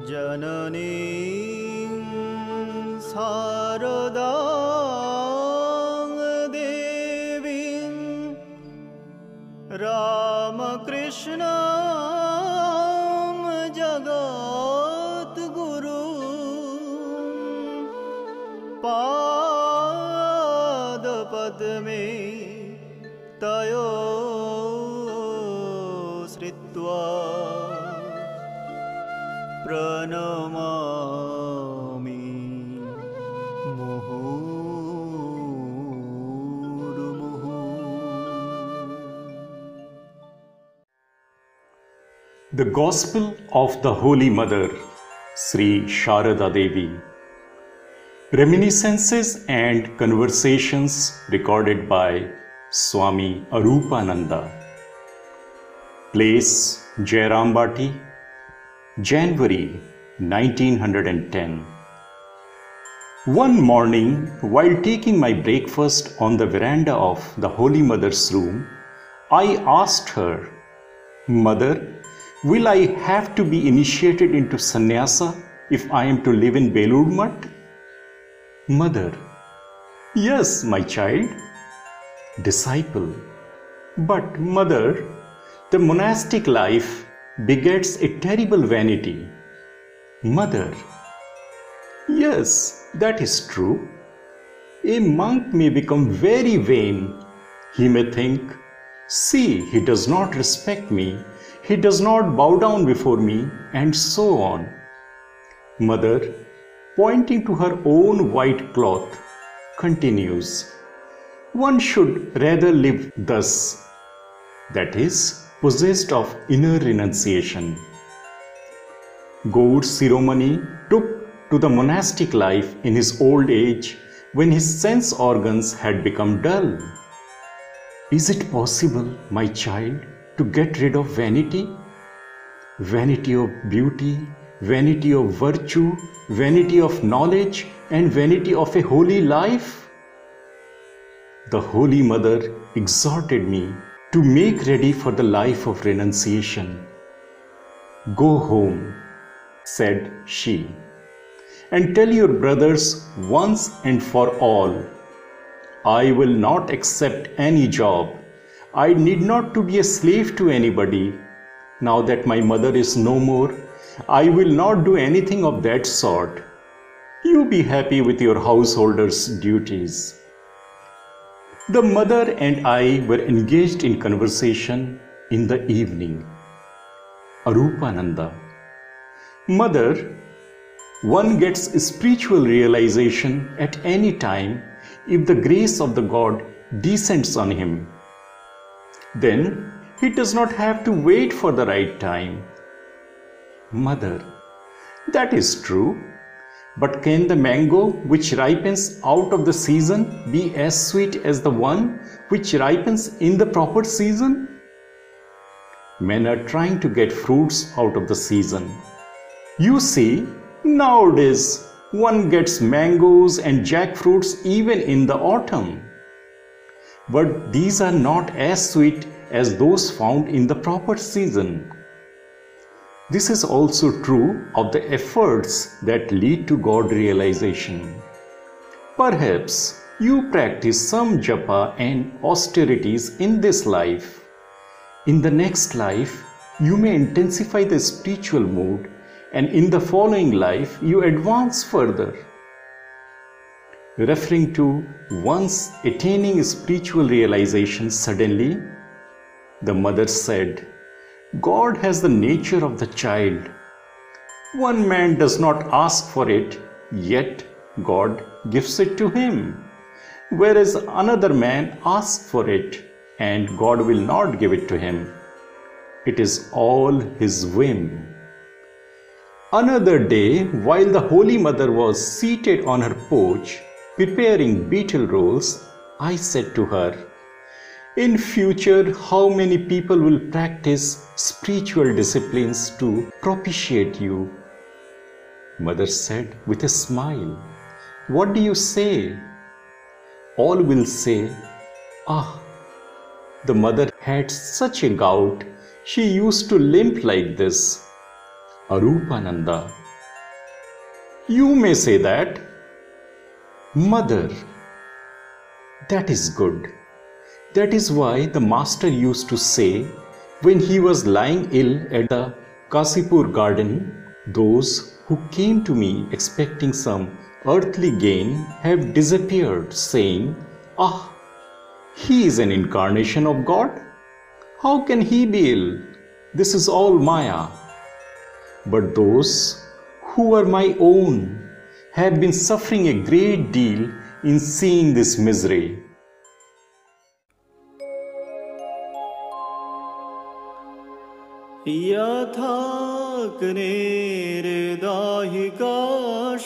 जननीं शारदां देवीं रामकृष्णां जगद्गुरुं पादपद्मे तयो श्रित्वा प्रणमामि मुहुर्मुहुः। The Gospel of the Holy Mother, Sri Sharada Devi. Reminiscences and conversations recorded by Swami Arupananda. Place Jairam Bati, January 1910. One morning, while taking my breakfast on the veranda of the Holy Mother's room, I asked her, "Mother, will I have to be initiated into sannyasa if I am to live in Belur Math?" Mother: "Yes, my child." Disciple: "But mother, the monastic life begets a terrible vanity." Mother: "Yes, that is true. A monk may become very vain. He may think, 'See, he does not respect me, he does not bow down before me,' and so on." Mother, pointing to her own white cloth, continues, "One should rather live thus, that is, possessed of inner renunciation." Gaur Siromani took to the monastic life in his old age when his sense organs had become dull. Is it possible, my child, to get rid of vanity? Vanity of beauty, vanity of virtue, vanity of knowledge, and vanity of a holy life? The Holy Mother exhorted me to make ready for the life of renunciation. "Go home," said she, "and tell your brothers once and for all, I will not accept any job. I need not to be a slave to anybody. Now that my mother is no more, I will not do anything of that sort. You be happy with your householder's duties." The mother and I were engaged in conversation in the evening. Arupananda: "Mother, one gets spiritual realization at any time if the grace of the God descends on him. Then he does not have to wait for the right time." Mother: "That is true. But can the mango which ripens out of the season be as sweet as the one which ripens in the proper season? Men are trying to get fruits out of the season. You see, nowadays one gets mangoes and jackfruits even in the autumn. But these are not as sweet as those found in the proper season. This is also true of the efforts that lead to God realization. Perhaps you practice some japa and austerities in this life. In the next life, you may intensify the spiritual mood, and in the following life, you advance further. Referring to once attaining spiritual realization suddenly, the mother said, "God has the nature of the child. One man does not ask for it, yet God gives it to him, whereas another man asks for it, and God will not give it to him. It is all his whim." Another day, while the Holy Mother was seated on her porch preparing betel rolls, I said to her, "In future, how many people will practice spiritual disciplines to propitiate you?" Mother said with a smile, "What do you say?" All will say, "Ah, the mother had such a gout, she used to limp like this." Arupananda: You may say that, Mother, that is good. That is why the master used to say, when he was lying ill at the Kasipur garden, those who came to me expecting some earthly gain have disappeared, saying, Ah, he is an incarnation of God. How can he be ill? This is all Maya. But those who are my own have been suffering a great deal in seeing this misery. यथाग्नेर्दाहिका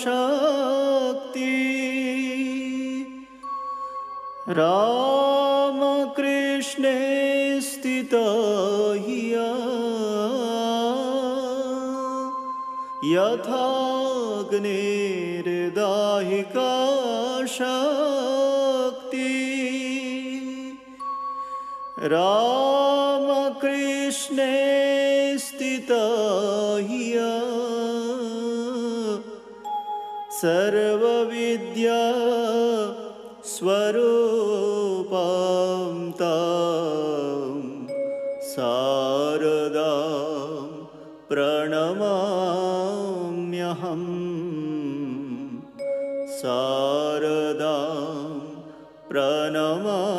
शक्ति रामकृष्णे स्थिता हिया यथाग्नेर्दाहिका शक्ति रामकृष्णे स्थिता हिया सर्वविद्या स्वरूपां तां शारदां प्रणमाम्यहम् शारदां प्रणमाम्यहम्।